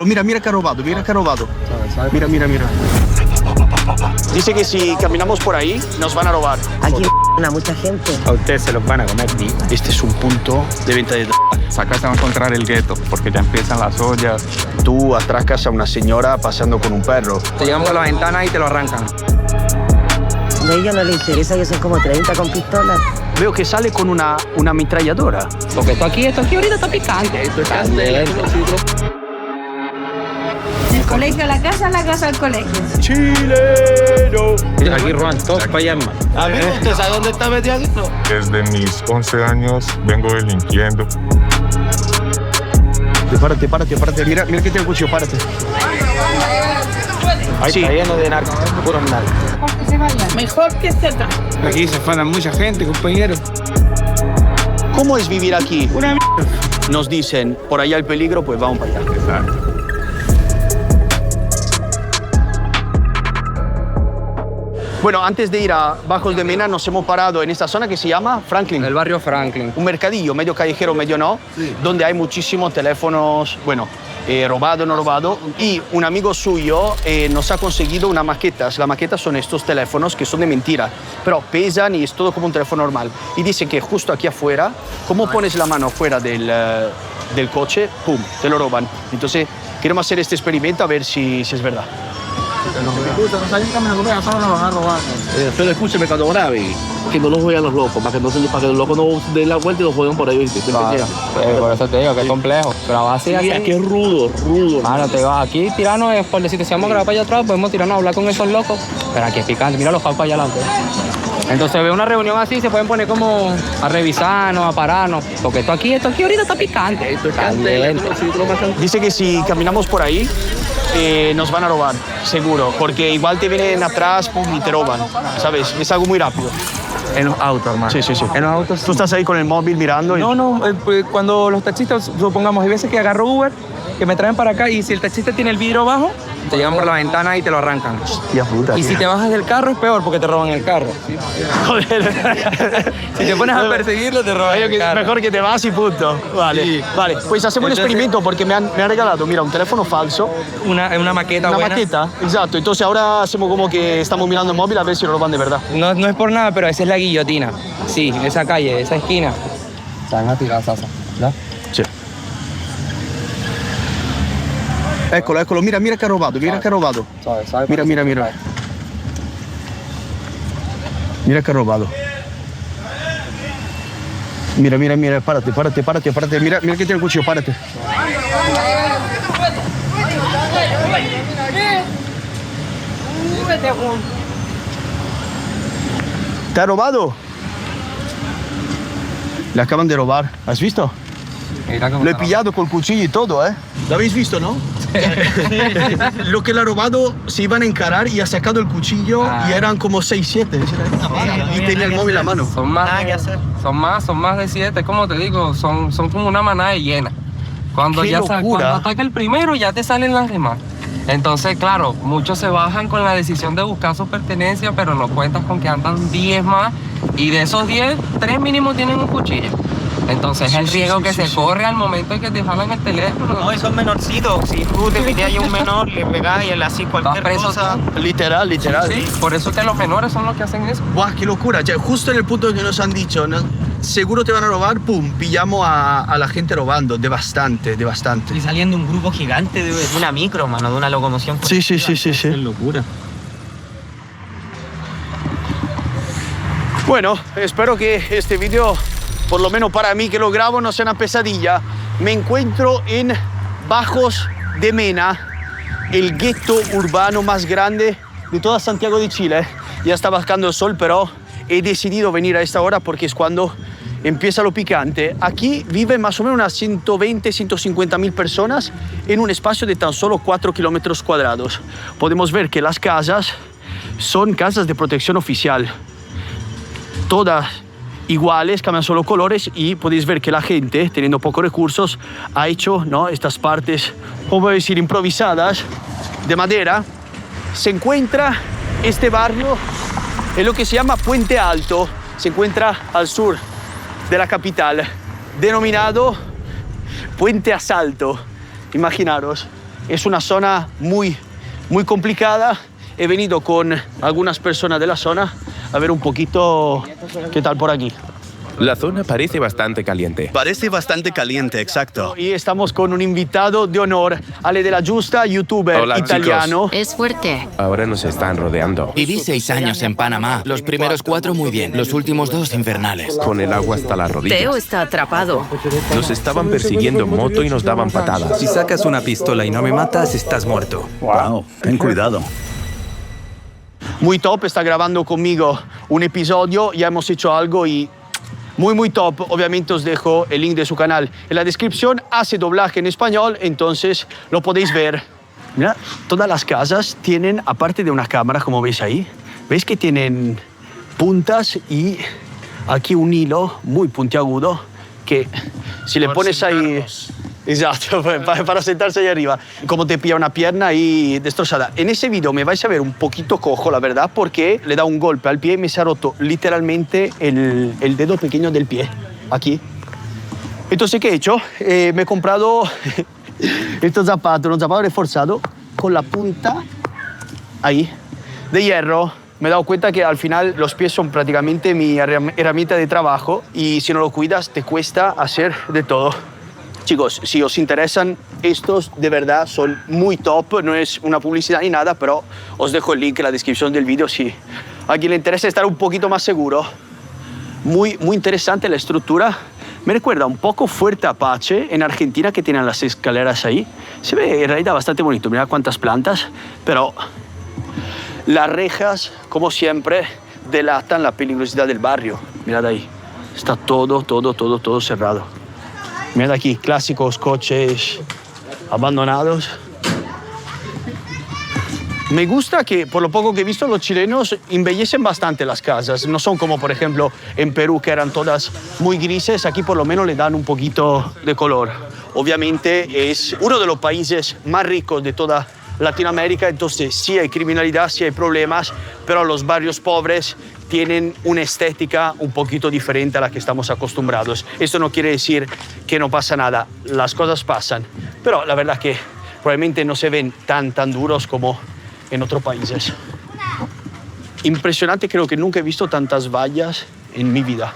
Mira, mira que ha robado, mira que ha robado. Mira, mira, mira. Dice que si caminamos por ahí, nos van a robar. Aquí a mucha gente. A ustedes se los van a comer, tío. Este es un punto de venta de droga. Acá se va a encontrar el gueto, porque ya empiezan las ollas. Tú atracas a una señora paseando con un perro. Te llegan por la ventana y te lo arrancan. A ellos no les interesa, ellos son como 30 con pistolas. Veo que sale con una ametralladora. Porque esto aquí ahorita está picante. Esto es candente. Del colegio a la casa al colegio. ¡Chileno! Aquí roban todos para allá, hermano. Amigo, ¿usted sabe dónde está metido? Desde mis 11 años vengo delinquiendo. Párate. Mira que tiene el cuchillo, párate. Ahí Sí. está lleno de narcos, puro narcos. Mejor que se atrás. Aquí se afanan mucha gente, compañero. ¿Cómo es vivir aquí? Una mierda. Nos dicen, por allá el peligro, pues vamos para allá. Exacto. Bueno, antes de ir a Bajos de Mena, nos hemos parado en esta zona que se llama Franklin. El barrio Franklin. Un mercadillo, medio callejero, medio no, donde hay muchísimos teléfonos, bueno, robado, no robado. Y un amigo suyo nos ha conseguido unas maquetas. Las maquetas son estos teléfonos que son de mentira, pero pesan y es todo como un teléfono normal. Y dice que justo aquí afuera, como pones la mano fuera del coche, ¡pum!, te lo roban. Entonces, queremos hacer este experimento a ver si es verdad. Pero escúcheme cuando grabe, que no los vean los locos, para que los locos no den la vuelta y los jueguen por ahí. Por eso te digo que es complejo. Pero va así, Sí, aquí es rudo. Mano, te vas aquí tirarnos, por decirte, si vamos a grabar para allá atrás, podemos tirarnos a hablar con esos locos. Pero aquí es picante, mira los para allá adelante. Entonces ve una reunión así, se pueden poner como a revisarnos, a pararnos. Porque esto aquí ahorita está picante. Esto es candente. Dice que si caminamos por ahí, nos van a robar, seguro, porque igual te vienen atrás, pum, y te roban, ¿sabes? Es algo muy rápido. En los autos, hermano. Sí. En los autos. Tú estás ahí con el móvil mirando y... No, pues cuando los taxistas, supongamos, hay veces que agarro Uber, que me traen para acá y si el taxista tiene el vidrio bajo, te llegan por la ventana y te lo arrancan. Hostia puta, Y si te bajas del carro es peor porque te roban el carro. Joder. Si te pones a perseguirlo, te roban el carro. Mejor que te vas y punto. Vale, Sí. vale. Pues hacemos un Entonces- experimento porque me han regalado, mira, un teléfono falso, Una maqueta una buena. maqueta. Exacto, entonces ahora hacemos como que estamos mirando el móvil a ver si lo roban de verdad. No es por nada, pero esa es la guillotina. Sí, esa calle, esa esquina. Se van a tirar sasa. ¿No? Sí. Eccolo, mira que ha robado, mira que ha robado. Mira. Mira que ha robado. Mira, párate. Mira que tiene el cuchillo, párate. ¿Te ha robado? Le acaban de robar, ¿has visto? Lo he pillado con el cuchillo y todo, ¿eh? ¿Lo habéis visto, no? Lo que le ha robado se iban a encarar y ha sacado el cuchillo y eran como 6, 7. Y tenía el móvil a mano. Son más de 7, como te digo, son como una manada de hiena. Cuando ¡Qué locura! cuando ataca el primero, ya te salen las demás. Entonces, claro, muchos se bajan con la decisión de buscar su pertenencia, pero no cuentas con que andan 10 más, y de esos 10, 3 mínimo tienen un cuchillo. Entonces, el riesgo que se corre al momento en que te jalan el teléfono. No, y son menorcitos. Si tú te metías a un menor, le pegás y él así cualquier preso cosa. Literal. Sí, por eso es que los menores son los que hacen eso. ¡Buah, qué locura! Ya, justo en el punto que nos han dicho, ¿no? Seguro te van a robar, pum, pillamos a la gente robando, de bastante. Y saliendo un grupo gigante de una micro, mano, de una locomoción. Sí. Es locura. Bueno, espero que este vídeo, por lo menos para mí que lo grabo, no sea una pesadilla. Me encuentro en Bajos de Mena, el gueto urbano más grande de toda Santiago de Chile. Ya está bajando el sol, pero he decidido venir a esta hora porque es cuando empieza lo picante. Aquí viven más o menos unas 120, 150 mil personas en un espacio de tan solo 4 kilómetros cuadrados. Podemos ver que las casas son casas de protección oficial. Todas iguales, cambian solo colores y podéis ver que la gente, teniendo pocos recursos, ha hecho, ¿no?, estas partes, como decir, improvisadas, de madera. Se encuentra este barrio en lo que se llama Puente Alto, se encuentra al sur de la capital, denominado Puente Asalto. Imaginaros, Es una zona muy complicada. He venido con algunas personas de la zona a ver un poquito qué tal por aquí. La zona parece bastante caliente. Parece bastante caliente, exacto. Y estamos con un invitado de honor, Ale de la Justa, youtuber Hola, italiano. chicos. Es fuerte. Ahora nos están rodeando. Viví 6 años en Panamá. Los primeros 4 muy bien, los últimos 2 infernales. Con el agua hasta las rodillas. Teo está atrapado. Nos estaban persiguiendo en moto y nos daban patadas. Si sacas una pistola y no me matas, estás muerto. Wow, ten cuidado. Muy top, está grabando conmigo un episodio, ya hemos hecho algo y muy top. Obviamente os dejo el link de su canal en la descripción. Hace doblaje en español, entonces lo podéis ver. Mira, todas las casas tienen, aparte de una cámara, como veis ahí, veis que tienen puntas y aquí un hilo muy puntiagudo que si le pones ahí... Exacto, para sentarse ahí arriba. Como te pilla una pierna ahí destrozada. En ese vídeo me vais a ver un poquito cojo, la verdad, porque le da un golpe al pie y me se ha roto literalmente el dedo pequeño del pie, aquí. Entonces, ¿qué he hecho? Me he comprado estos zapatos, unos zapatos reforzados con la punta ahí, de hierro. Me he dado cuenta que al final los pies son prácticamente mi herramienta de trabajo y si no lo cuidas te cuesta hacer de todo. Chicos, si os interesan, estos de verdad son muy top, no es una publicidad ni nada, pero os dejo el link en la descripción del vídeo si a quien le interesa estar un poquito más seguro. Muy interesante la estructura. Me recuerda un poco Fuerte Apache en Argentina, que tienen las escaleras ahí. Se ve en realidad bastante bonito, mirad cuántas plantas, pero las rejas, como siempre, delatan la peligrosidad del barrio. Mirad ahí, está todo cerrado. Mirad aquí, clásicos coches abandonados. Me gusta que, por lo poco que he visto, los chilenos embellecen bastante las casas. No son como, por ejemplo, en Perú, que eran todas muy grises. Aquí, por lo menos, le dan un poquito de color. Obviamente, es uno de los países más ricos de toda Latinoamérica. Entonces, sí hay criminalidad, sí hay problemas, pero los barrios pobres tienen una estética un poquito diferente a la que estamos acostumbrados. Esto no quiere decir que no pasa nada, las cosas pasan, pero la verdad que probablemente no se ven tan duros como en otros países. Impresionante, creo que nunca he visto tantas vallas en mi vida.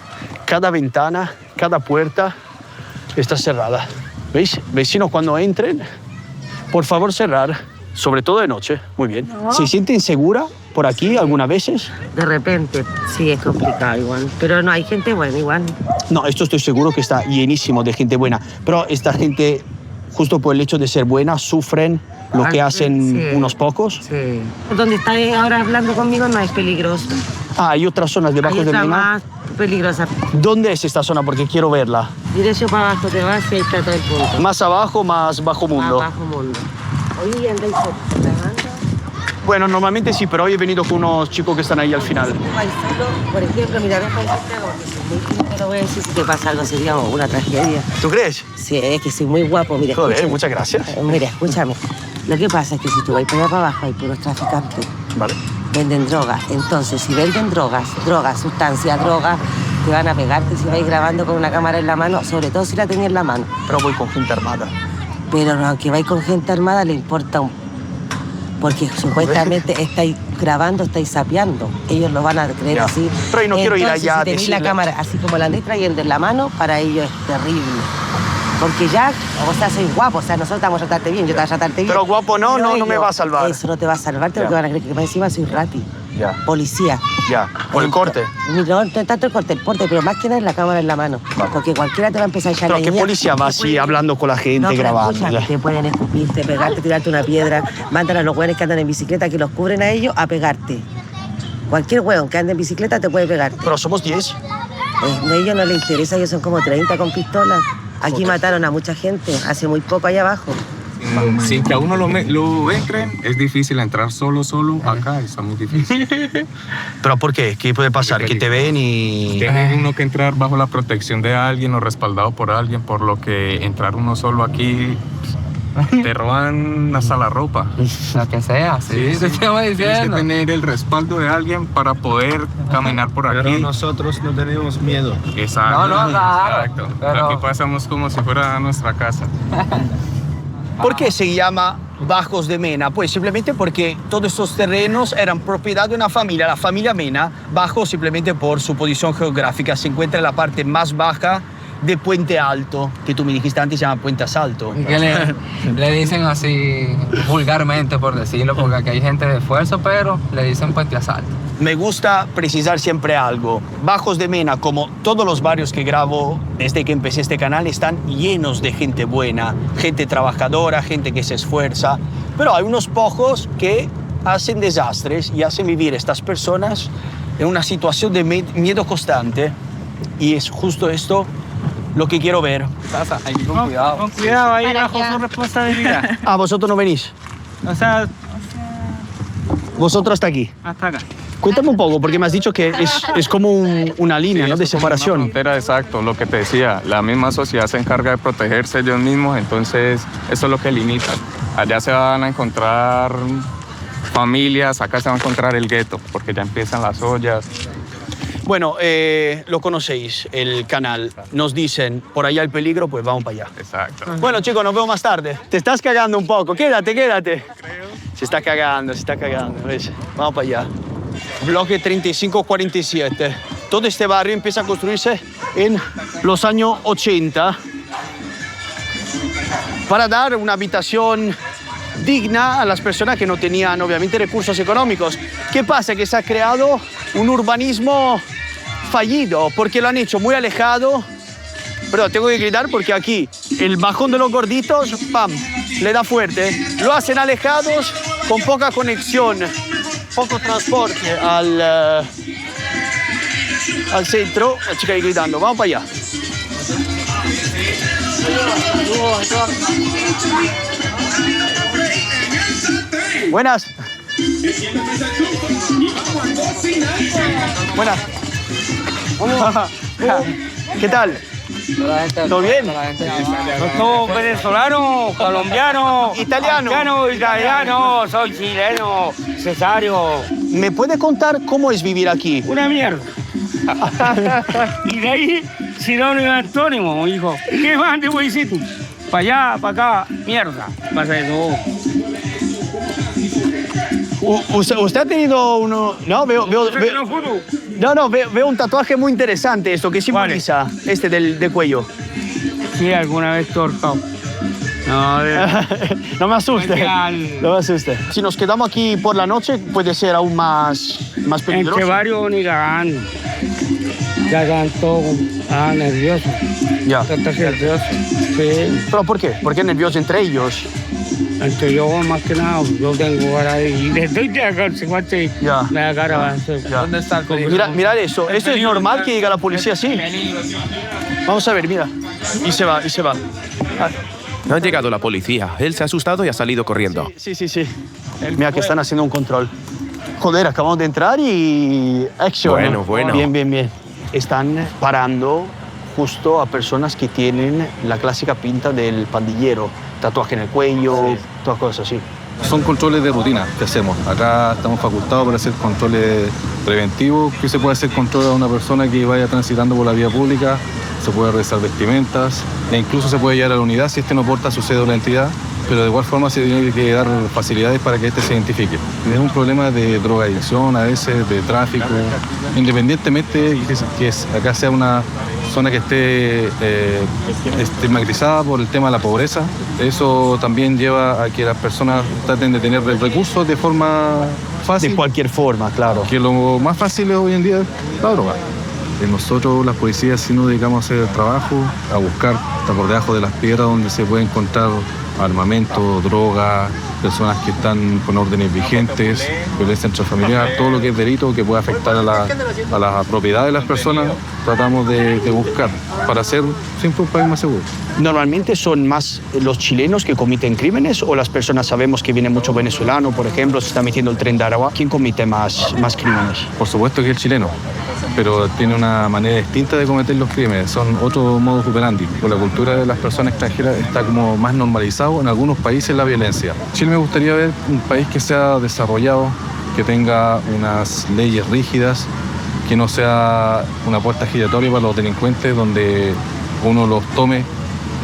Cada ventana, cada puerta está cerrada. ¿Veis? Vecinos, cuando entren, por favor cerrar, sobre todo de noche. Muy bien. ¿Se siente insegura por aquí algunas veces? De repente, sí, es complicado igual. Pero no, hay gente buena igual. No, esto estoy seguro que está llenísimo de gente buena. Pero esta gente, justo por el hecho de ser buena, sufren lo que hacen unos pocos. Sí. Donde está ahora hablando conmigo no es peligroso. Ah, hay otras zonas debajo de Mena. Hay otra más peligrosa. ¿Dónde es esta zona? Porque quiero verla. Dirección para abajo te vas y ahí está todo el punto. Más abajo, más bajo mundo. Más bajo mundo. Oye, andáis grabando. Bueno, normalmente sí, pero hoy he venido con unos chicos que están ahí al final. Por ejemplo, mira, ven para Santiago, que soy muy lindo, lo voy a decir, si te pasa algo sería una tragedia. ¿Tú crees? Sí, es que soy muy guapo, mira. Joder, escúchame. muchas gracias. Mira, escúchame. Lo que pasa es que si tú vas para allá para abajo hay puros traficantes. Vale. Venden drogas. Entonces, si venden drogas, sustancias, drogas, te van a pegarte si vais grabando con una cámara en la mano, sobre todo si la tenés en la mano. Pero voy con gente armada. Pero aunque vais con gente armada, le importa un... Porque supuestamente estáis grabando, estáis sapeando. Ellos lo van a creer así. Pero yo no quiero ir allá si tenéis la cámara así como la andáis trayendo en la mano, para ellos es terrible. Porque ya, o sea, soy guapo, o sea, nosotros te vamos a tratarte bien, yo te voy a tratarte bien. Pero guapo no, no me va a salvar. Eso no te va a salvar, porque van a creer que más encima soy rati. Ya. Policía. Ya. ¿Por el corte? No tanto el corte, pero más que nada la cámara en la mano. Porque cualquiera te va a empezar a echar la ¿Pero qué policía va así hablando con la gente, no, grabando? Escucha, te pueden escupirte, pegarte, tirarte una piedra. Mandan a los hueones que andan en bicicleta, que los cubren a ellos, a pegarte. Cualquier hueón que ande en bicicleta te puede pegarte. Pero somos 10. A ellos no les interesa, ellos son como 30 con pistolas. Aquí mataron a mucha gente, hace muy poco allá abajo. Sin que a uno lo entren, es difícil entrar solo acá, está muy difícil. ¿Pero por qué? ¿Qué puede pasar? Que te ven y... Tiene uno que entrar bajo la protección de alguien o respaldado por alguien, por lo que entrar uno solo aquí te roban hasta la ropa. Lo que sea, sí. Te estaba diciendo. Tienes que tener el respaldo de alguien para poder caminar por aquí. Pero nosotros no tenemos miedo. Exacto. No, claro. Exacto. Pero aquí pasamos como si fuera nuestra casa. ¿Por qué se llama Bajos de Mena? Pues simplemente porque todos estos terrenos eran propiedad de una familia, la familia Mena. Bajo simplemente por su posición geográfica, se encuentra en la parte más baja de Puente Alto, que tú me dijiste antes se llama Puente Asalto. Y que le dicen así vulgarmente, por decirlo, porque aquí hay gente de esfuerzo, pero le dicen Puente Asalto. Me gusta precisar siempre algo. Bajos de Mena, como todos los barrios que grabo desde que empecé este canal, están llenos de gente buena, gente trabajadora, gente que se esfuerza, pero hay unos pocos que hacen desastres y hacen vivir a estas personas en una situación de miedo constante, y es justo esto lo que quiero ver. Hay que ir con cuidado. Con cuidado, ahí bajo su responsabilidad. Ah, vosotros no venís. O sea, Vosotros hasta aquí. hasta acá. Cuéntame un poco, porque me has dicho que es como una línea, ¿no?, de separación. Una frontera, exacto, lo que te decía. La misma sociedad se encarga de protegerse ellos mismos, entonces eso es lo que limita. Allá se van a encontrar familias, acá se va a encontrar el gueto, porque ya empiezan las ollas. Bueno, lo conocéis, el canal. Nos dicen, por allá el peligro, pues vamos para allá. Exacto. Bueno, chicos, nos vemos más tarde. Te estás cagando un poco. Quédate. Se está cagando. ¿Ves? Vamos para allá. Bloque 3547. Todo este barrio empieza a construirse en los años 80 para dar una habitación digna a las personas que no tenían, obviamente, recursos económicos. ¿Qué pasa? Que se ha creado un urbanismo fallido porque lo han hecho muy alejado. Pero tengo que gritar porque aquí el bajón de los gorditos, ¡pam!, le da fuerte. Lo hacen alejados, con poca conexión, poco transporte al centro. La chica ahí gritando, vamos para allá. Buenas. Buenas. ¿Qué tal? ¿Todo bien? Somos venezolanos, colombianos, italianos, soy chileno, cesario. ¿Me puede contar cómo es vivir aquí? Una mierda. Y de ahí, sinónimo antónimo, hijo. ¿Qué más te voy a decir tú? Para allá, para acá, mierda. Pasa de todo. ¿Usted ha tenido uno? No, veo un tatuaje muy interesante, esto que simboliza, este de cuello. Sí, alguna vez torcado. No me asuste. Si nos quedamos aquí por la noche, puede ser aún más peligroso. Entre varios ni cagando. Ya están todos nerviosos. Ya. Estás nervioso. Sí. ¿Pero por qué? ¿Por qué nerviosos entre ellos? Entre yo, más que nada, yo tengo cara y le estoy de consecuencia. Ya. Me da cara. ¿Dónde está el peligro? Mira eso. ¿Esto es normal que diga la policía así? Vamos a ver, mira. Y se va. Ha llegado la policía. Él se ha asustado y ha salido corriendo. Sí. Mira que están haciendo un control. Joder, acabamos de entrar y... Action. Bueno. Bien. Están parando justo a personas que tienen la clásica pinta del pandillero. Tatuaje en el cuello, todas cosas así. Son controles de rutina que hacemos. Acá estamos facultados para hacer controles preventivos. Que se puede hacer control a una persona que vaya transitando por la vía pública, se puede revisar vestimentas e incluso se puede llevar a la unidad si este no porta su cédula de identidad, pero de igual forma se tiene que dar facilidades para que este se identifique. Es un problema de drogadicción, a veces de tráfico, independientemente que acá sea una zona que esté estigmatizada por el tema de la pobreza. Eso también lleva a que las personas traten de tener recursos de forma fácil. De cualquier forma, claro. Que lo más fácil hoy en día es la droga. Nosotros, las policías, sí nos dedicamos a hacer el trabajo, a buscar hasta por debajo de las piedras donde se puede encontrar armamento, droga, personas que están con órdenes vigentes, violencia intrafamiliar, todo lo que es delito que puede afectar a la propiedad de las personas, tratamos de buscar para hacer siempre un país más seguro. ¿Normalmente son más los chilenos que cometen crímenes o las personas, sabemos que viene mucho venezolano, por ejemplo, se está metiendo el tren de Aragua? ¿Quién comete más crímenes? Por supuesto que el chileno, pero tiene una manera distinta de cometer los crímenes, son otro modus operandi. Con la cultura de las personas extranjeras está como más normalizado en algunos países la violencia. Chile me gustaría ver un país que sea desarrollado, que tenga unas leyes rígidas, que no sea una puerta giratoria para los delincuentes donde uno los tome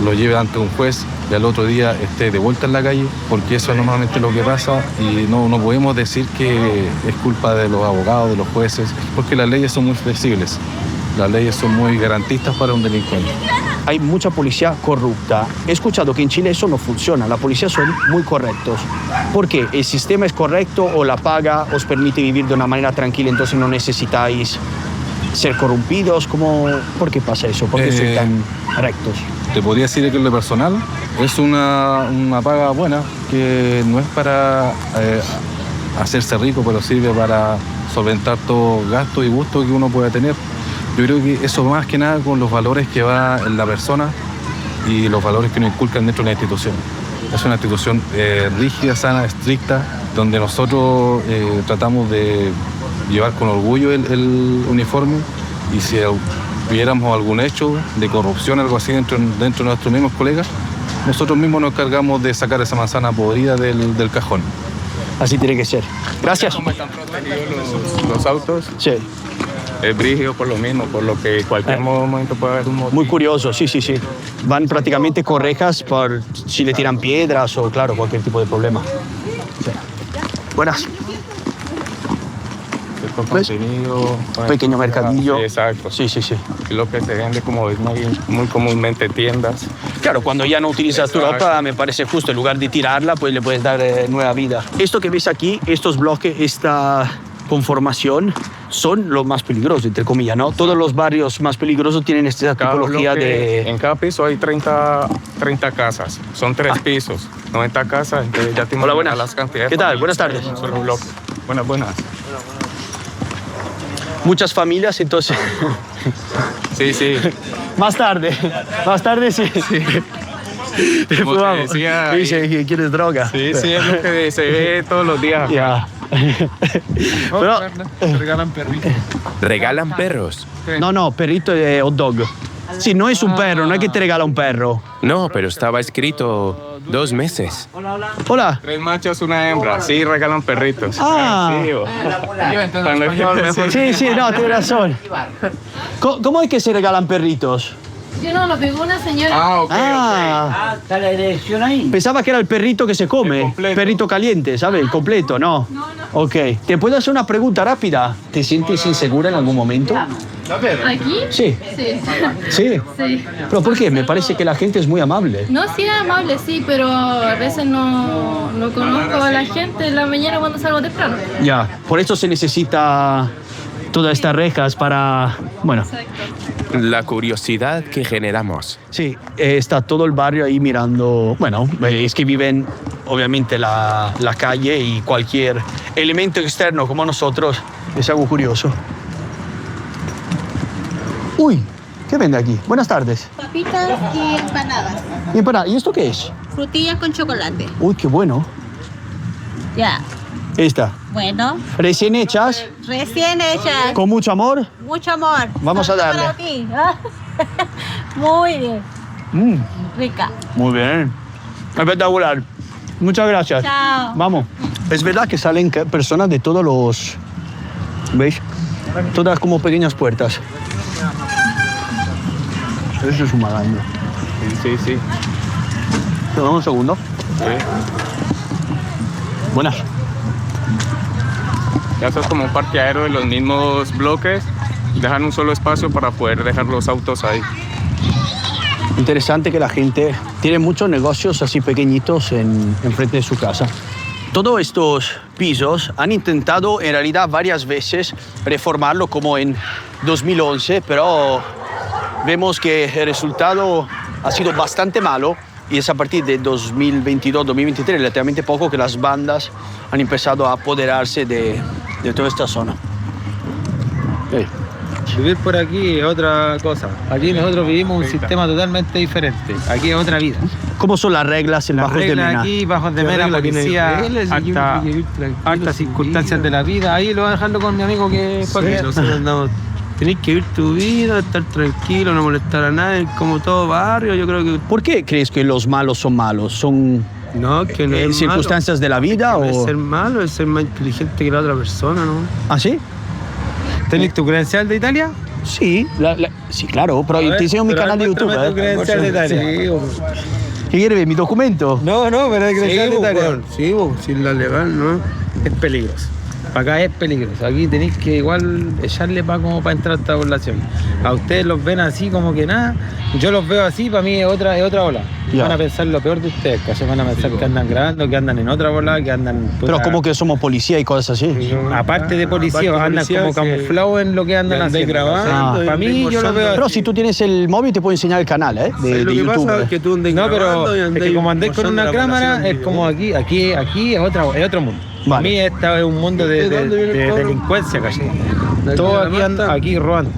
lo lleve ante un juez y al otro día esté de vuelta en la calle, porque eso es normalmente lo que pasa y no podemos decir que es culpa de los abogados, de los jueces, porque las leyes son muy flexibles, las leyes son muy garantistas para un delincuente. Hay mucha policía corrupta. He escuchado que en Chile eso no funciona, la policía son muy correctos. ¿Por qué? ¿El sistema es correcto o la paga os permite vivir de una manera tranquila, entonces no necesitáis ser corrompidos? ¿Por qué pasa eso? ¿Por qué sois tan rectos? Te podría decir que en lo personal es una paga buena, que no es para hacerse rico, pero sirve para solventar todo gasto y gusto que uno pueda tener. Yo creo que eso más que nada con los valores que va en la persona y los valores que nos inculcan dentro de una institución. Es una institución rígida, sana, estricta, donde nosotros tratamos de llevar con orgullo el uniforme, y si tuviéramos algún hecho de corrupción, algo así dentro de nuestros mismos colegas, nosotros mismos nos encargamos de sacar esa manzana podrida del cajón. Así tiene que ser. Gracias. ¿Cómo están protegidos los autos? Sí. Es brígido por lo mismo, por lo que en cualquier momento puede haber un motivo. Muy curioso, sí. Van prácticamente con rejas por si le tiran piedras o, claro, cualquier tipo de problema. Sí. Buenas. Con contenido, pequeño mercadillo. Sí, exacto. Sí. Y lo que se vende, como es muy comúnmente, tiendas. Claro, cuando ya no utilizas tu ropa, me parece justo, en lugar de tirarla, pues le puedes dar nueva vida. Esto que ves aquí, estos bloques, esta conformación, son los más peligrosos, entre comillas, ¿no? Todos los barrios más peligrosos tienen esta tipología de... En cada piso hay 30 casas, son 3 pisos, 90 casas, entonces ya tenemos. Hola, buenas. Las cantidades. ¿Qué tal? Buenas tardes. Solo bloque. Buenas. Muchas familias, entonces... Sí. Más tarde, sí. Te Como te decía, dice que quieres droga. Sí, es lo que se ve todos los días. Ya. Pero, Regalan perritos. ¿Regalan perros? no, perrito de hot dog. Sí, no es un perro, no es que te regala un perro. No, pero estaba escrito 2 meses. Hola. 3 machos, una hembra. Sí, regalan perritos. Ah. Sí, no, tienes razón. ¿Cómo es que se regalan perritos? Yo no, lo pegó una señora. Ok. ¿Está la dirección ahí? Pensaba que era el perrito que se come, perrito caliente, ¿sabes? El completo, ¿no? No. Ok. ¿Te puedo hacer una pregunta rápida? ¿Te sientes insegura en algún momento? ¿Aquí? Sí. Sí. ¿Pero por qué? Me parece que la gente es muy amable. No, sí es amable, sí, pero a veces no conozco a la gente en la mañana cuando salgo temprano. Ya, por eso se necesita todas estas rejas para, bueno. La curiosidad que generamos. Sí, está todo el barrio ahí mirando, bueno, es que viven obviamente la calle y cualquier elemento externo como nosotros es algo curioso. Uy, ¿qué vende aquí? Buenas tardes. Papitas y empanadas. ¿Y esto qué es? Frutillas con chocolate. Uy, qué bueno. Ya. Esta. Bueno. Recién hechas. Recién hechas. Con mucho amor. Mucho amor. Vamos a darle. Para ti. Muy bien. Rica. Muy bien. Espectacular. Muchas gracias. Chao. Vamos. Es verdad que salen personas de todos los... ¿Veis? Todas como pequeñas puertas. Eso es un malandro. Sí. ¿Te damos un segundo? Sí. Buenas. Ya eso es como un parqueadero de los mismos bloques. Dejan un solo espacio para poder dejar los autos ahí. Interesante que la gente tiene muchos negocios así pequeñitos en frente de su casa. Todos estos pisos han intentado en realidad varias veces reformarlo como en 2011, pero vemos que el resultado ha sido bastante malo y es a partir de 2022-2023 relativamente poco que las bandas han empezado a apoderarse de toda esta zona. Vivir por aquí es otra cosa. Aquí nosotros vivimos un sistema totalmente diferente. Aquí es otra vida. ¿Cómo son las reglas en Bajos de Mena? Aquí, Bajos de Mena, policía, altas circunstancias de la vida. Ahí lo voy a dejarlo con mi amigo que fue aquí. Nosotros andamos, tenés que vivir tu vida, estar tranquilo, no molestar a nadie, como todo barrio. Yo creo que... ¿Por qué crees que los malos son malos? ¿Son no, que no es circunstancias malo. De la vida? No o... es ser malo, es ser más inteligente que la otra persona, ¿no? ¿Ah, sí? ¿Tenés tu credencial de Italia? Sí, sí, claro, pero te enseño mi canal de YouTube. ¿Qué quieres ver? ¿Mi documento? No, pero hay que Sí, si la legal, ¿no? Es peligroso. Para acá es peligroso. Aquí tenéis que igual echarle como para entrar a esta población. A ustedes los ven así como que nada. Yo los veo así, para mí es otra ola. Ya. Van a pensar lo peor de ustedes, que van a pensar que andan grabando, que andan en otra ola, que andan... Pero como que somos policía y cosas así. Aparte de policía, andan como camuflados en lo que andan haciendo. grabando. Para mí yo lo veo así. Pero si tú tienes el móvil te puedo enseñar el canal, de Lo que YouTube. pasa es que tú andes No, pero grabando y es andes que como andéis con mostrando una la cámara, población es como aquí es otro mundo. Vale. A mí esta es un mundo de delincuencia, ¿cachai? Todos aquí roban.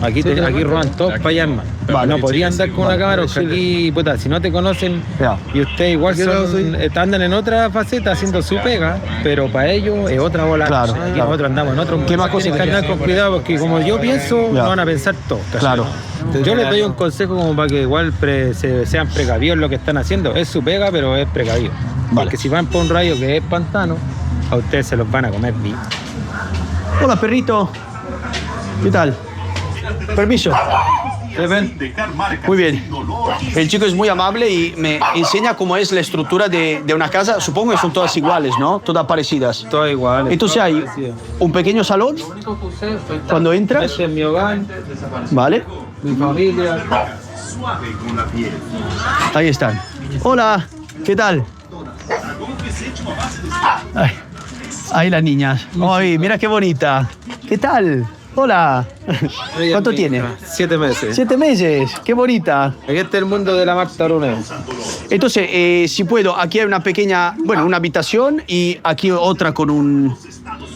Aquí roban todos para allá, hermano. Vale. No podrían andar con una cámara, porque aquí, puta, si no te conocen y ustedes igual andan en otra faceta haciendo su pega, pero para ellos es otra bola. Claro, Aquí claro. nosotros andamos en otro mundo. ¿Qué más cosas Tienen que andar con cuidado, porque como yo pienso, no van a pensar todos. ¿cachai? Claro. Yo les doy un consejo como para que igual sean precavidos en lo que están haciendo. Es su pega, pero es precavido. Porque si van por un rayo que es pantano, a ustedes se los van a comer bien. Hola, perrito. ¿Qué tal? Permiso. Muy bien. El chico es muy amable y me enseña cómo es la estructura de una casa. Supongo que son todas iguales, ¿no? Todas parecidas. Todas iguales. Entonces hay un pequeño salón cuando entras. Este es mi hogar, Vale. mi familia. Ahí están. Hola, ¿qué tal? Ay, ahí las niñas. Ay, mira qué bonita. ¿Qué tal? Hola. ¿Cuánto tiene? 7 meses. 7 meses. Qué bonita. Aquí está el mundo de la Marta Brunel. Entonces, si puedo, aquí hay una pequeña, una habitación y aquí otra con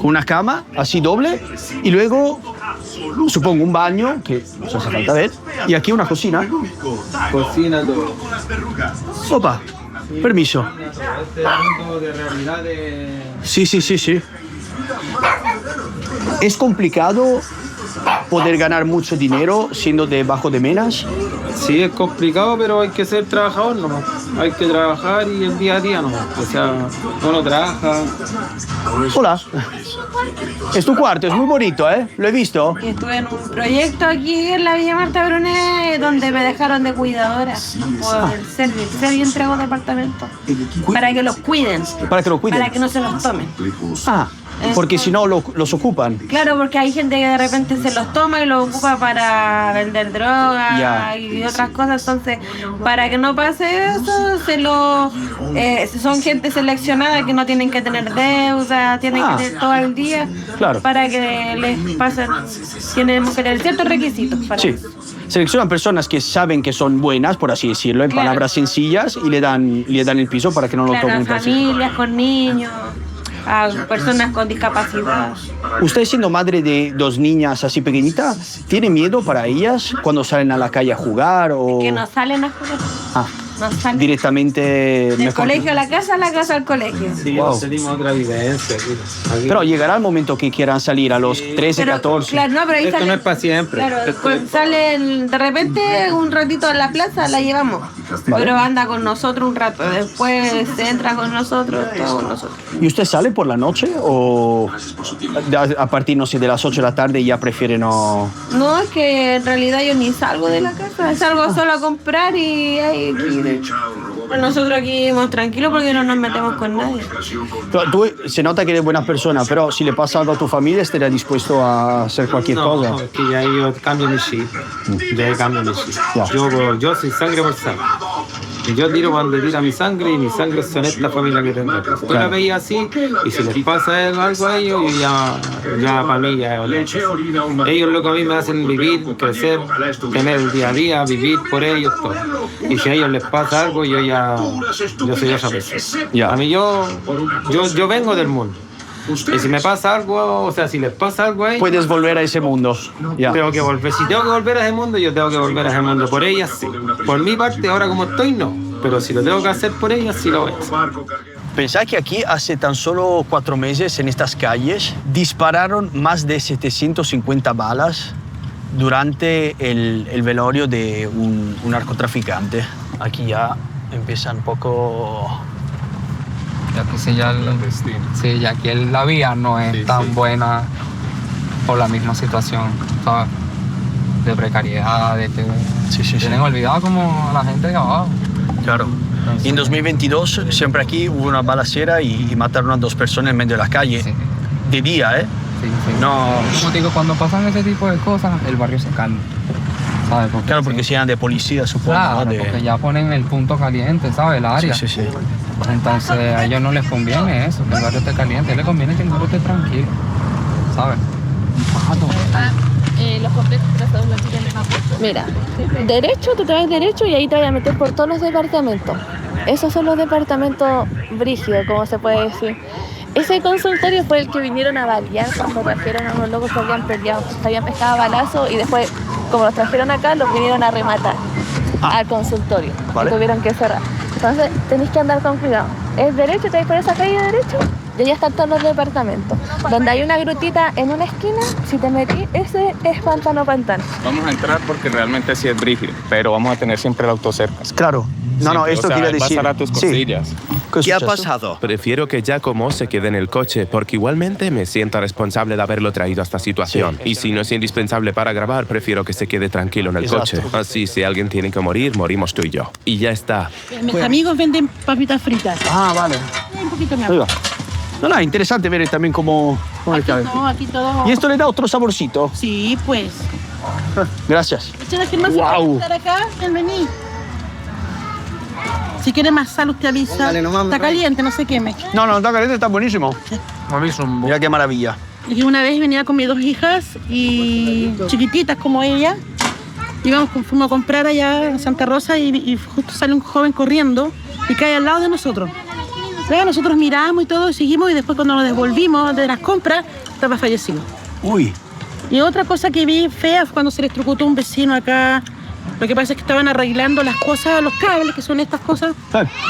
una cama, así doble. Y luego, supongo, un baño, que no hace falta ver. Y aquí una cocina. Cocina todo. Opa, permiso. Este es el mundo de realidad de... Sí. ¿Es complicado poder ganar mucho dinero siendo de Bajo de Menas? Sí, es complicado, pero hay que ser trabajador nomás. Hay que trabajar y el día a día nomás. O sea, uno trabaja. Hola. Es tu cuarto, es muy bonito, ¿eh? Lo he visto. Estuve en un proyecto aquí en la Villa Marta Brunet donde me dejaron de cuidadora por ser y entrego departamento. Para que los cuiden. Para que lo cuiden. Para que no se los tomen. Ah, porque si no los ocupan. Claro, porque hay gente que de repente se los toma y los ocupa para vender droga y otras cosas. Entonces, para que no pase eso, son gente seleccionada que no tienen que tener deuda, tienen que tener todo el día. Claro. Para que les pasen, tienen que tener ciertos requisitos para eso. Seleccionan personas que saben que son buenas, por así decirlo, en palabras sencillas, y le dan el piso para que no lo tomen. A familias con niños, a personas con discapacidad. Usted, siendo madre de 2 niñas así pequeñitas, ¿tiene miedo para ellas cuando salen a la calle a jugar? O... Que no salen a jugar. Ah, No salen. directamente... Del colegio a la casa al colegio. Sí, tenemos otra vivencia. Aquí. Pero llegará el momento que quieran salir a los 13, 14. Claro, no, pero ahí Esto no es para siempre. Claro, salen de repente un ratito a la plaza, la llevamos. Vale. Pero anda con nosotros un rato. Después se entra con nosotros, todo con nosotros. ¿Y usted sale por la noche o a partir, no sé, de las 8 de la tarde ya prefiere no...? No, es que en realidad yo ni salgo de la casa. Salgo solo a comprar y hay aquí. Nosotros aquí vivimos tranquilos porque no nos metemos con nadie. Tú se nota que eres buena persona, pero si le pasa algo a tu familia, ¿estaría dispuesto a hacer cualquier cosa? No, es que ya yo cambio mi chip. Ya cambio mi chip. Yo soy sangre por sangre. Y yo tiro cuando tira mi sangre y mi sangre son esta familia que tengo. Yo la veía así y si les pasa algo a ellos, ya para mí ya es otra cosa. Ellos lo que a mí me hacen vivir, crecer, tener el día a día, vivir por ellos todo. Y si a ellos les pasa algo, yo soy otra persona. A mí yo vengo del mundo. Y si me pasa algo, o sea, si les pasa algo a ellos... Puedes volver a ese mundo. Tengo que volver. Si tengo que volver a ese mundo, yo tengo que volver a ese mundo. Por ellas, sí. Por mi parte, ahora como estoy, no. Pero si lo tengo que hacer por ellas, sí lo voy a hacer. Pensá que aquí hace tan solo 4 meses en estas calles dispararon más de 750 balas durante el velorio de un narcotraficante. Aquí ya empieza un poco... Ya que ya aquí la vía no es tan buena por la misma situación, ¿sabes? de precariedad, de que tienen olvidado como a la gente de abajo. Claro. Y en 2022, siempre aquí hubo una balacera y mataron a 2 personas en medio de la calle. Sí. De día, ¿eh? Sí, sí. No. Como te digo, cuando pasan ese tipo de cosas, el barrio se calma. ¿Sabes? Claro, porque se llaman de policía, supongo. Claro, ¿no? porque ya ponen el punto caliente, ¿sabes? El área. Sí, sí, sí. Entonces a ellos no les conviene eso, que el barrio esté caliente. A ellos les conviene que el barrio esté tranquilo, ¿sabes? Los complejos trazados lo tienen. Mira, derecho, tú te vas derecho y ahí te vas a meter por todos los departamentos. Esos son los departamentos brígidos, como se puede decir. Ese consultorio fue el que vinieron a balear cuando trajeron a unos locos que habían peleado, que habían pescado a balazo y después, como los trajeron acá, los vinieron a rematar al consultorio. Vale. Y tuvieron que cerrar. Entonces, tenéis que andar con cuidado. Es derecho, te vais por esa calle derecho y allá están todos los departamentos. Donde hay una grutita en una esquina, si te metís, ese es pantano. Vamos a entrar porque realmente sí es brígido, pero vamos a tener siempre el auto cerca. Claro. No, esto quiere decir... Va a tus cosillas. ¿Qué ha pasado? Prefiero que Giacomo se quede en el coche porque igualmente me siento responsable de haberlo traído a esta situación. Y si no es indispensable para grabar, prefiero que se quede tranquilo en el coche. Así, si alguien tiene que morir, morimos tú y yo. Y ya está. Mis amigos venden papitas fritas. Ah, vale. Un poquito más. Ahí va. No, es interesante ver también cómo aquí todo. ¿Y esto le da otro saborcito? Sí, pues. Gracias. Wow. Estar acá, vení. Si quiere más sal, usted avisa. Dale, está caliente, no se queme. No, está caliente, está buenísimo. Mira qué maravilla. Y una vez venía con mis 2 hijas y chiquititas como ella. Fuimos a comprar allá en Santa Rosa y justo sale un joven corriendo y cae al lado de nosotros. Luego nosotros miramos y todo, y seguimos y después cuando nos devolvimos de las compras, estaba fallecido. Uy. Y otra cosa que vi fea fue cuando se electrocutó un vecino acá. Lo que pasa es que estaban arreglando las cosas, los cables, que son estas cosas.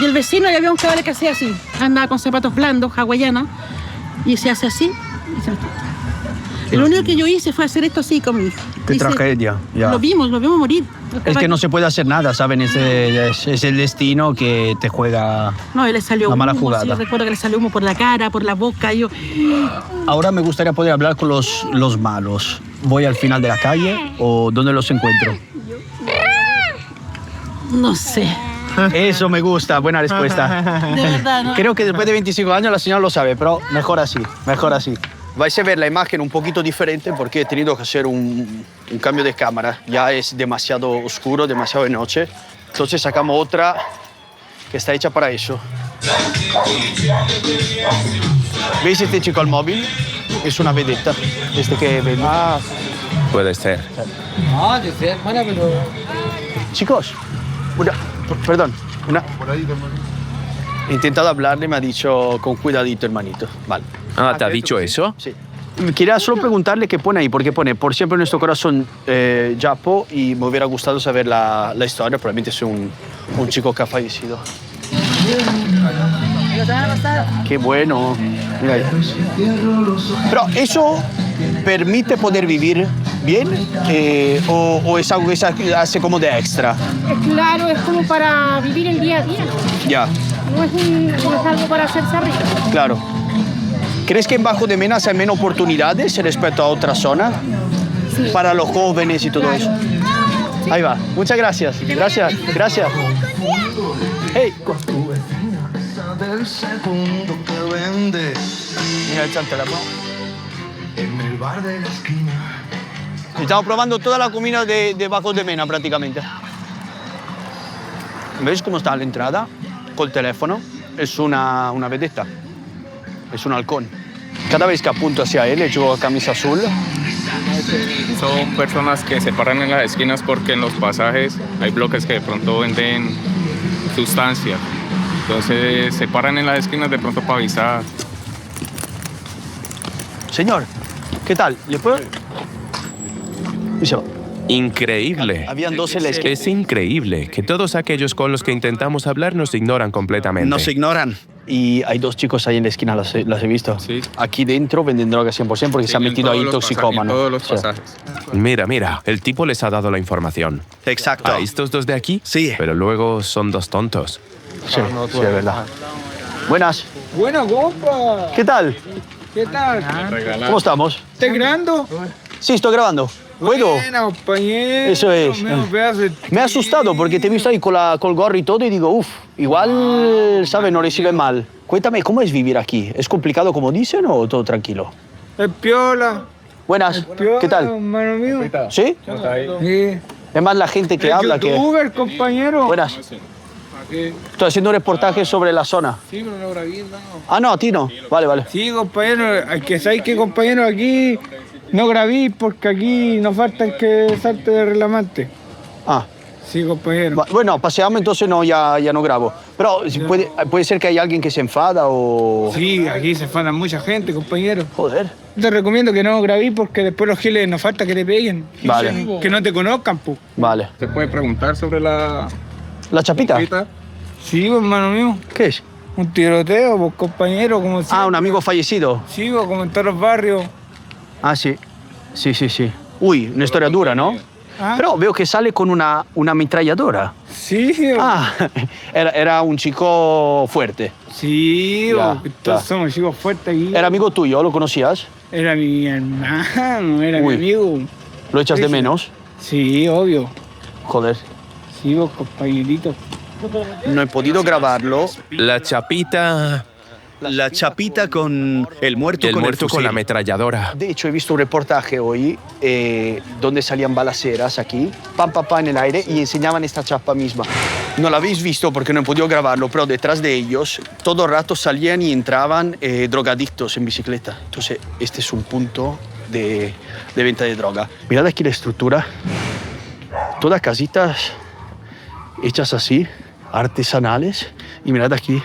Y el vecino ya había un cable que hacía así. Andaba con zapatos blandos, hawaianos, y se hace así. Y se lo único que yo hice fue hacer esto así con mi hija. Qué tragedia. Ya. Lo vimos morir. Es que no se puede hacer nada, ¿saben? Es el destino que te juega no, él le salió una mala humo, jugada. Sí, recuerdo que le salió humo por la cara, por la boca. Ahora me gustaría poder hablar con los malos. ¿Voy al final de la calle o dónde los encuentro? No sé. Eso me gusta, buena respuesta. De verdad, ¿no? Creo que después de 25 años la señora lo sabe, pero mejor así. Vais a ver la imagen un poquito diferente porque he tenido que hacer un cambio de cámara. Ya es demasiado oscuro, demasiado de noche. Entonces sacamos otra que está hecha para eso. ¿Veis este chico al móvil? Es una vedetta. Este que vende. Puede ser. Yo sé, hermana, pero... Chicos, perdón. He intentado hablarle, me ha dicho con cuidadito, hermanito. Vale. Ah, ¿te ha dicho eso? Sí. Quería solo preguntarle qué pone ahí, porque pone por siempre en nuestro corazón Giapo, y me hubiera gustado saber la historia. Probablemente es un chico que ha fallecido. Qué bueno. Mira ahí. Pero eso permite poder vivir bien o es algo que se hace como de extra. Claro, es como para vivir el día a día. Ya. No es algo para hacerse rico. Claro. ¿Crees que en Bajo de Mena hay menos oportunidades respecto a otras zonas? Sí. Para los jóvenes y todo eso. Sí. Ahí va. Muchas gracias. Gracias. Hey. Mira el chantelamo. En el bar de la esquina. Estamos probando toda la comida de Bajo de Mena prácticamente. ¿Veis cómo está la entrada? Col teléfono. Es una vedetta. Es un halcón. Cada vez que apunto hacia él, le llevo camisa azul. Son personas que se paran en las esquinas porque en los pasajes hay bloques que de pronto venden sustancias. Entonces se paran en las esquinas de pronto para avisar. Señor, ¿qué tal? ¿Le puedo...? Y se va. Increíble. Habían 2 en la esquina. Es increíble que todos aquellos con los que intentamos hablar nos ignoran completamente. Nos ignoran. Y hay 2 chicos ahí en la esquina, las he visto. Sí. Aquí dentro venden droga 100% porque se han metido ahí toxicómanos. Todos los pasajes. Mira, el tipo les ha dado la información. Exacto. ¿A estos 2 de aquí? Sí. Pero luego son 2 tontos. Sí, es verdad. Buenas. Buena, guapa. ¿Qué tal? ¿Qué tal? ¿Cómo estamos? ¿Estás grabando? Sí, estoy grabando. ¿Puedo? Buena, compañero. Eso es. Menos pedazo de- Me ha asustado porque te he visto ahí con el gorro y todo y digo, uff, igual, ¿sabes? No recibe mal. Cuéntame, ¿cómo es vivir aquí? ¿Es complicado como dicen o todo tranquilo? Es piola. Buenas, ¿qué tal? Hermano mío. ¿Sí? Sí. Es más la gente que Es habla que... youtuber, compañero. Buenas. Estoy haciendo un reportaje sobre la zona. Sí, pero no grabé, no. Ah, no, a ti no. Vale, vale. Sí, compañero, ¿sabes qué, compañero? Aquí no grabé porque aquí nos falta el que salte de relamante. Ah. Sí, compañero. Bueno, paseamos, entonces no, ya no grabo. Pero puede ser que hay alguien que se enfada o... Sí, aquí se enfadan mucha gente, compañero. Joder. Te recomiendo que no grabé porque después los giles nos falta que te peguen. Vale. Que no te conozcan, pues. Vale. ¿Se puede preguntar sobre la chapita? Sí, pues, hermano mío. ¿Qué es? Un tiroteo, pues, compañero, como siempre. Ah, un amigo fallecido. Sí, pues, como en todos los barrios. Ah, sí. Sí. Uy, una historia dura, ¿no? Ah. Pero veo que sale con una ametralladora. Sí. Ah, era un chico fuerte. Sí, Ya, porque todos ya. somos chicos fuertes aquí. ¿Era amigo tuyo? ¿Lo conocías? Era mi hermano, era mi Uy. amigo. ¿Lo echas de menos? Sí, obvio. Joder. Sí, vos, compañerito. No he podido grabarlo. La chapita... La chapita con el muerto El con muerto el fusil. con la ametralladora. De hecho, he visto un reportaje hoy donde salían balaceras aquí, pam, en el aire, y enseñaban esta chapa misma. No la habéis visto porque no he podido grabarlo, pero detrás de ellos todo el rato salían y entraban drogadictos en bicicleta. Entonces, este es un punto de venta de droga. Mirad aquí la estructura. Todas casitas hechas así, artesanales. Y mirad aquí,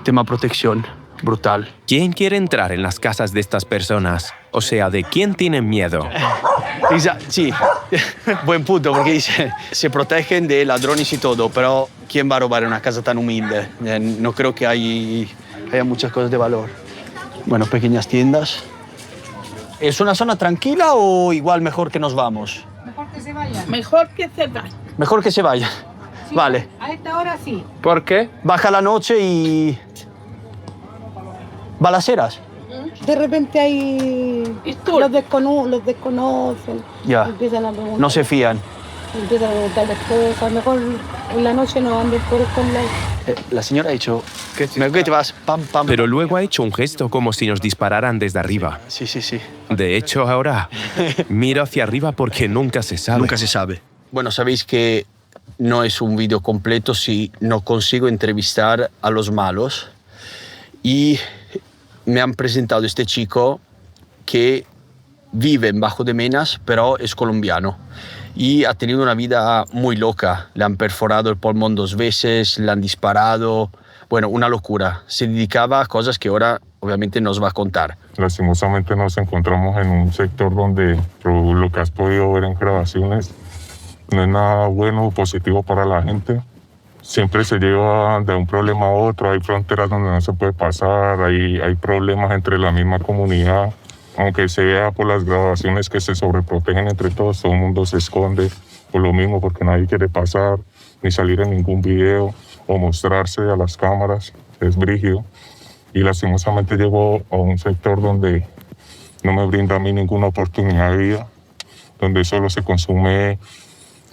tema protección. Brutal. ¿Quién quiere entrar en las casas de estas personas? O sea, ¿de quién tienen miedo? Sí, buen punto, porque dice, se protegen de ladrones y todo, pero ¿quién va a robar en una casa tan humilde? No creo que haya muchas cosas de valor. Bueno, pequeñas tiendas. ¿Es una zona tranquila o igual mejor que nos vamos? Mejor que se vaya. Mejor que se vaya. Mejor que se vaya. Sí, Vale. A esta hora sí. ¿Por qué? Baja la noche y... ¿Balaceras? De repente hay... Los desconocen. Ya. Empiezan a preguntar. No se fían. Empiezan a preguntarles cosas. Mejor en la noche no anden por estos lados. La señora ha dicho, ¿qué te vas? Pam. Pero luego ha hecho un gesto como si nos dispararan desde arriba. Sí. De hecho, ahora miro hacia arriba porque nunca se sabe. Nunca se sabe. Bueno, sabéis que no es un vídeo completo si no consigo entrevistar a los malos. Y me han presentado este chico que vive en Bajo de Menas, pero es colombiano. Y ha tenido una vida muy loca. Le han perforado el pulmón 2 veces, le han disparado. Bueno, una locura. Se dedicaba a cosas que ahora obviamente nos va a contar. Lastimosamente nos encontramos en un sector donde por lo que has podido ver en grabaciones no es nada bueno o positivo para la gente. Siempre se lleva de un problema a otro, hay fronteras donde no se puede pasar, hay problemas entre la misma comunidad. Aunque se vea por las grabaciones que se sobreprotegen entre todos, todo el mundo se esconde por lo mismo, porque nadie quiere pasar ni salir en ningún video o mostrarse a las cámaras. Es brígido. Y lastimosamente llego a un sector donde no me brinda a mí ninguna oportunidad de vida, donde solo se consume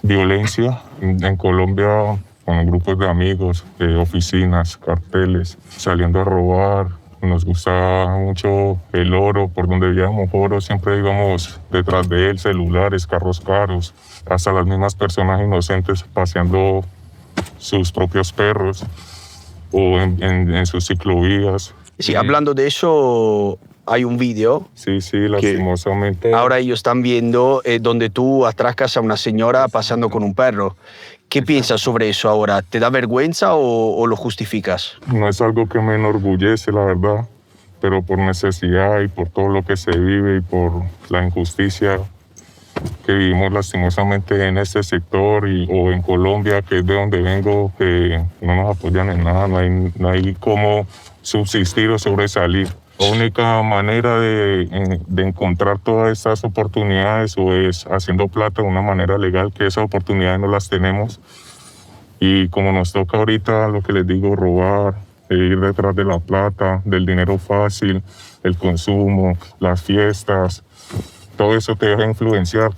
violencia. En Colombia, con grupos de amigos, de oficinas, carteles, saliendo a robar. Nos gusta mucho el oro, por donde veíamos oro siempre íbamos detrás de él, celulares, carros caros, hasta las mismas personas inocentes paseando sus propios perros o en sus ciclovías. Sí, hablando de eso, hay un vídeo. Sí, lastimosamente. Ahora ellos están viendo donde tú atracas a una señora pasando con un perro. ¿Qué piensas sobre eso ahora? ¿Te da vergüenza o lo justificas? No es algo que me enorgullece, la verdad, pero por necesidad y por todo lo que se vive y por la injusticia que vivimos lastimosamente en este sector o en Colombia, que es de donde vengo, que no nos apoyan en nada, no hay cómo subsistir o sobresalir. La única manera de encontrar todas estas oportunidades o es haciendo plata de una manera legal, que esas oportunidades no las tenemos. Y como nos toca ahorita, lo que les digo, robar, ir detrás de la plata, del dinero fácil, el consumo, las fiestas, todo eso te deja influenciar,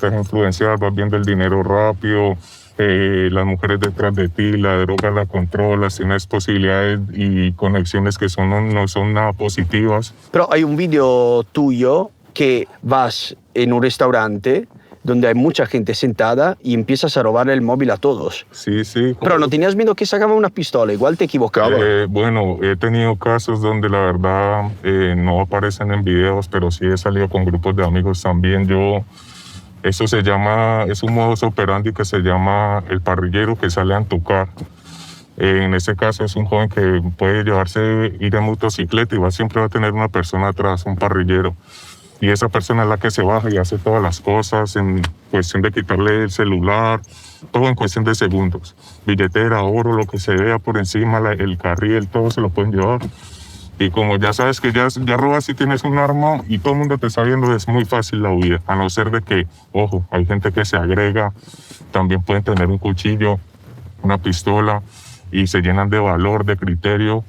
vas viendo el dinero rápido, las mujeres detrás de ti, la droga la controlas, tienes posibilidades y conexiones que no son nada positivas. Pero hay un video tuyo que vas en un restaurante donde hay mucha gente sentada y empiezas a robar el móvil a todos. Sí, sí. Pero no tenías miedo que sacaban una pistola, igual te equivocabas. Bueno, he tenido casos donde la verdad no aparecen en videos, pero sí he salido con grupos de amigos también. Eso es un modus operandi que se llama el parrillero que sale a antucar. En este caso es un joven que puede ir en motocicleta y siempre va a tener una persona atrás, un parrillero. Y esa persona es la que se baja y hace todas las cosas en cuestión de quitarle el celular, todo en cuestión de segundos. Billetera, oro, lo que se vea por encima, el carril, todo se lo pueden llevar. Y como ya sabes que ya robas si tienes un arma y todo el mundo te está viendo, es muy fácil la huida. A no ser de que, ojo, hay gente que se agrega, también pueden tener un cuchillo, una pistola y se llenan de valor, de criterio,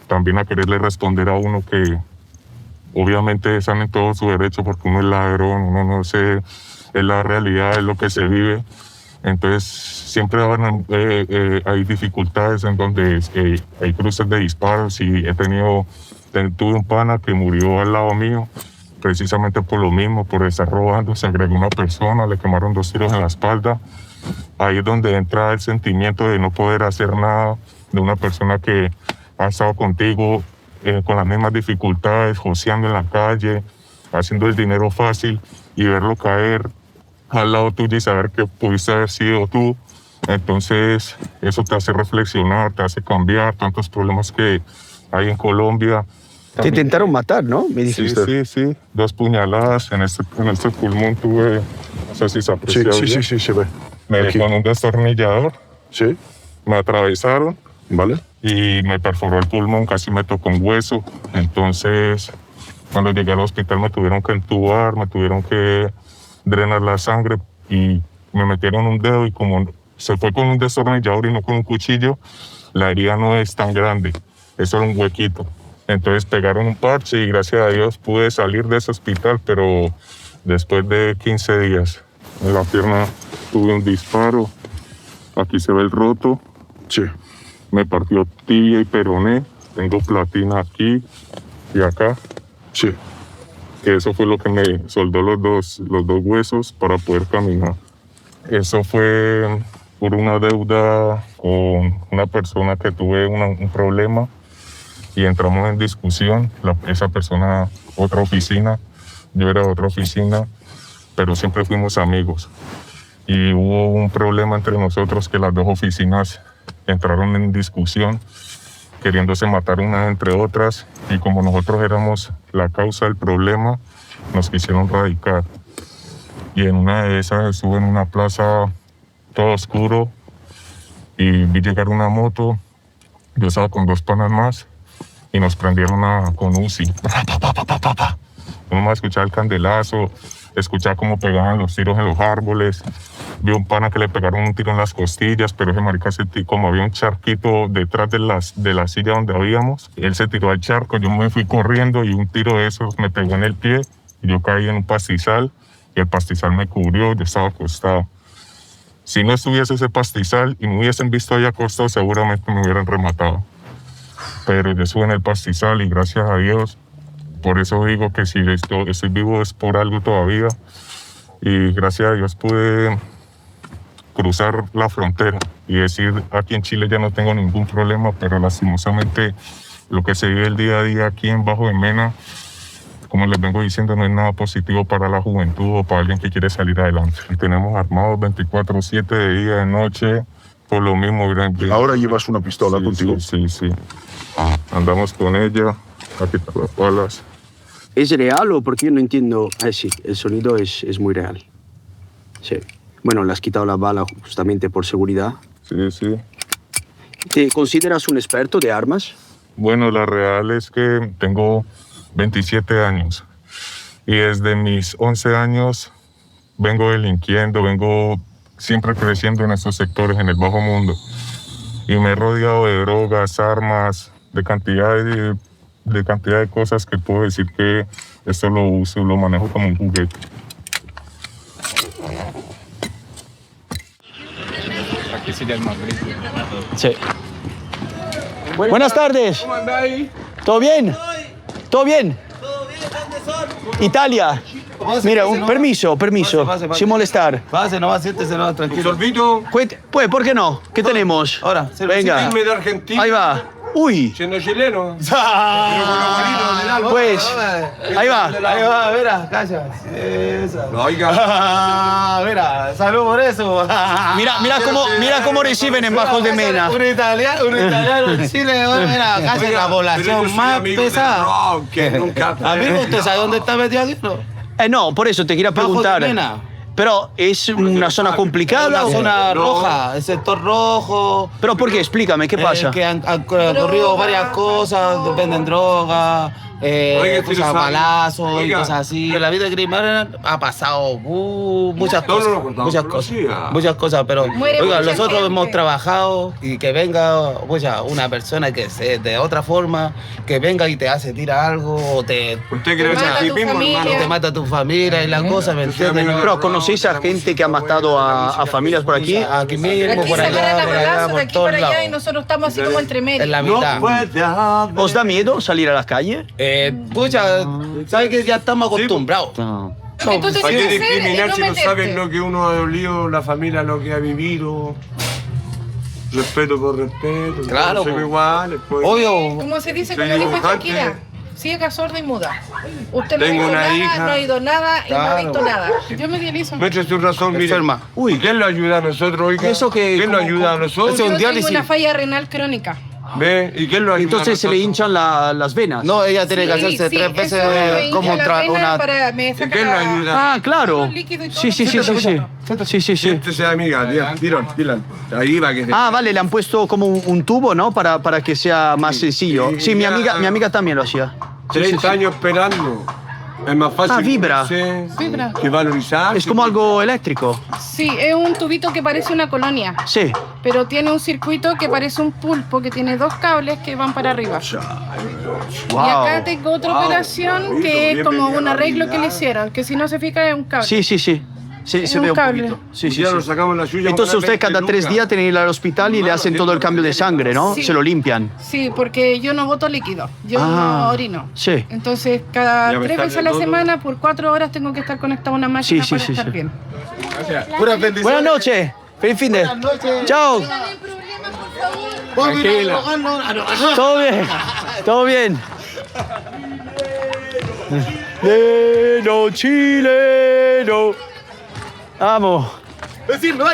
también a quererle responder a uno que obviamente están en todo su derecho porque uno es ladrón, uno no sé, es la realidad, es lo que se vive. Entonces siempre hay dificultades en donde hay cruces de disparos y tuve un pana que murió al lado mío precisamente por lo mismo, por estar robando, se agregó una persona, le quemaron 2 tiros en la espalda. Ahí es donde entra el sentimiento de no poder hacer nada, de una persona que ha estado contigo con las mismas dificultades, joseando en la calle, haciendo el dinero fácil y verlo caer al lado tuyo y saber que pudiste haber sido tú. Entonces eso te hace reflexionar, te hace cambiar tantos problemas que hay en Colombia. Te intentaron matar, ¿no? Me dijiste. Sí. 2 puñaladas en este pulmón tuve, no sé si se aprecia bien. Sí, se ve. Con un destornillador. Sí. Me atravesaron. Vale. Y me perforó el pulmón, casi me tocó un hueso. Entonces, cuando llegué al hospital me tuvieron que entubar, me tuvieron que drenar la sangre y me metieron un dedo y como se fue con un destornillador y no con un cuchillo, la herida no es tan grande, eso era un huequito. Entonces pegaron un parche y gracias a Dios pude salir de ese hospital, pero después de 15 días en la pierna tuve un disparo, aquí se ve el roto. Sí. Me partió tibia y peroné, tengo platina aquí y acá. Sí. Que eso fue lo que me soldó los dos huesos para poder caminar. Eso fue por una deuda con una persona que tuve un problema y entramos en discusión. Esa persona, otra oficina, yo era otra oficina, pero siempre fuimos amigos. Y hubo un problema entre nosotros que las 2 oficinas entraron en discusión, queriéndose matar unas entre otras, y como nosotros éramos la causa del problema, nos quisieron radicar. Y en una de esas estuve en una plaza todo oscuro y vi llegar una moto, yo estaba con 2 panas más y nos prendieron con Uzi. Uno más escuchaba el candelazo, escuchaba cómo pegaban los tiros en los árboles. Vi un pana que le pegaron un tiro en las costillas, pero ese marica como había un charquito detrás de la silla donde habíamos, él se tiró al charco, yo me fui corriendo y un tiro de esos me pegó en el pie y yo caí en un pastizal y el pastizal me cubrió, yo estaba acostado. Si no estuviese ese pastizal y me hubiesen visto ahí acostado, seguramente me hubieran rematado. Pero yo estuve en el pastizal y gracias a Dios, por eso digo que si estoy vivo es por algo todavía. Y gracias a Dios pude cruzar la frontera y decir, aquí en Chile ya no tengo ningún problema, pero lastimosamente lo que se vive el día a día aquí en Bajo de Mena, como les vengo diciendo, no es nada positivo para la juventud o para alguien que quiere salir adelante. Tenemos armados 24/7 de día, de noche, por lo mismo. ¿Ahora llevas una pistola contigo? Sí. Andamos con ella, aquí están las balas. ¿Es real o porque yo no entiendo? Sí, el sonido es muy real. Sí. Bueno, le has quitado la bala justamente por seguridad. Sí. ¿Te consideras un experto de armas? Bueno, la real es que tengo 27 años y desde mis 11 años vengo delinquiendo, vengo siempre creciendo en estos sectores, en el bajo mundo. Y me he rodeado de drogas, armas, de cantidad de cosas que puedo decir que esto lo uso, lo manejo como un juguete. aquí sería el más brígido. Sí. Buenas tardes. ¿Cómo andáis? ¿Todo bien? ¿Todo bien? Italia. Mira, un permiso, sin molestar. Pase, no va, siéntese, no, tranquilo. Sorbito. Pues, ¿por qué no? ¿Qué tenemos? Ahora, venga. Firme de Argentina. Ahí va. Uy. Siendo chileno. Pues, ahí va. Ahí va, mira, calla. Esa. No, oiga. Mira, salud por eso. Mira cómo reciben en Bajos de Mena. Un italiano en Chile, mira, casi la población más pesada. Amigo, ¿usted sabe dónde está metido aquí? No, por eso te quería preguntar. Pero es una zona complicada. Una zona roja, el sector rojo. ¿Pero por qué? Explícame, ¿qué pasa? Que han ocurrido varias cosas, venden droga, cosas balazos y cosas así. En la vida criminal ha pasado muchas cosas, pero oiga, nosotros hemos trabajado y que venga una persona que se de otra forma, que venga y te hace tirar algo o te mata a tu familia y la cosa, ¿me entiendes? Pero ¿conocéis a gente que ha matado a familias por aquí? Aquí mismo, por allá, por todos lados. Y nosotros estamos así como entre medio. En la mitad. ¿Os da miedo salir a la calle? ¿Sabes que ya estamos acostumbrados? ¿Hay que discriminar si no saben lo que uno ha dolido, la familia lo que ha vivido? Respeto por respeto. Claro, somos iguales. Pues. Obvio. Como se dice cuando dijo Shakira, ciega, sorda y muda. Usted no ha visto nada, no ha ido nada y no ha visto nada. Yo me dializo. Maestro, su razón, mire. Uy, ¿quién lo ayuda a nosotros? Oiga? ¿Quién lo ayuda a nosotros? Yo tengo una falla renal crónica. ¿Ve? ¿Y quién lo ayuda? Entonces se le hinchan las venas. No, ella tiene que hacerse 3 veces como una... ¿Y quién lo ayuda? Ah, claro. Sí. Siéntese, amiga, dile. Ahí va que se... Ah, vale, le han puesto como un tubo, ¿no? Para que sea más sencillo. Sí, mi amiga también lo hacía. 30 años esperando. Es más fácil. Ah, vibra. Vibra. Que valorizar. Es como algo eléctrico. Sí, es un tubito que parece una colonia. Sí. Pero tiene un circuito que parece un pulpo, que tiene 2 cables que van para arriba. Wow. Y acá tengo otra operación que es como un arreglo que le hicieron, que si no se fija es un cable. Sí. Sí, se ve un poquito. Sí. Lo sacamos la suya. Entonces usted cada 3 días tiene que ir al hospital y le hacen todo el cambio de sangre, ¿no? Sí. Se lo limpian. Sí, porque yo no boto líquido, yo no orino. Sí. Entonces cada 3 veces a la semana por 4 horas tengo que estar conectado a una máquina para estar bien. Gracias. Buenas noches. Feliz fin de. Chao. Tranquila. Todo bien. Chileno. Vamos. Vecino,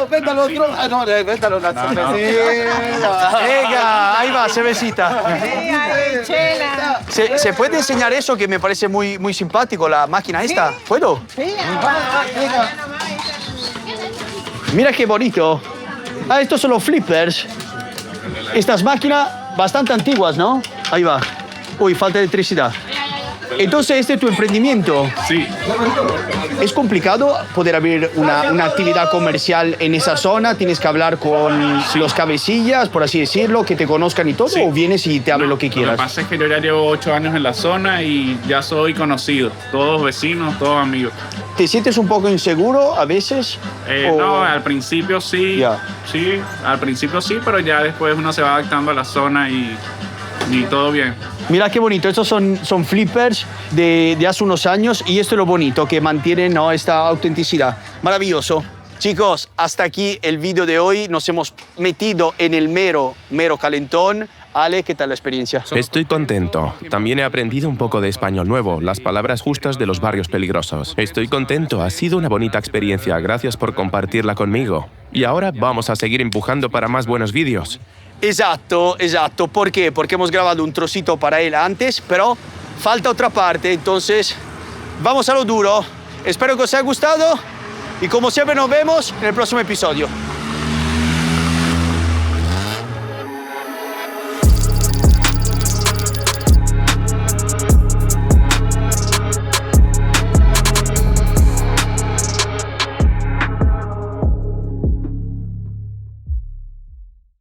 venda los otros. Ah, no, venda los otros. Venga, ahí va, cervecita. ¿Se puede enseñar eso que me parece muy simpático, la máquina esta? ¿Puedo? Sí. Mira qué bonito. Ah, estos son los flippers. Estas máquinas bastante antiguas, ¿no? Ahí va. Uy, falta electricidad. Entonces, este es tu emprendimiento. Sí. ¿Es complicado poder abrir una actividad comercial en esa zona? ¿Tienes que hablar con los cabecillas, por así decirlo, que te conozcan y todo? ¿O vienes y te abres lo que quieras? Lo que pasa es que yo ya llevo 8 años en la zona y ya soy conocido. Todos vecinos, todos amigos. ¿Te sientes un poco inseguro a veces? No, al principio sí. Sí, al principio sí, pero ya después uno se va adaptando a la zona y todo bien. Mira qué bonito, estos son flippers de hace unos años y esto es lo bonito, que mantienen, ¿no?, esta autenticidad. Maravilloso. Chicos, hasta aquí el vídeo de hoy. Nos hemos metido en el mero calentón. Ale, ¿qué tal la experiencia? Estoy contento. También he aprendido un poco de español nuevo, las palabras justas de los barrios peligrosos. Estoy contento, ha sido una bonita experiencia. Gracias por compartirla conmigo. Y ahora vamos a seguir empujando para más buenos vídeos. Exacto. ¿Por qué? Porque hemos grabado un trocito para él antes, pero falta otra parte. Entonces, vamos a lo duro. Espero que os haya gustado y como siempre nos vemos en el próximo episodio.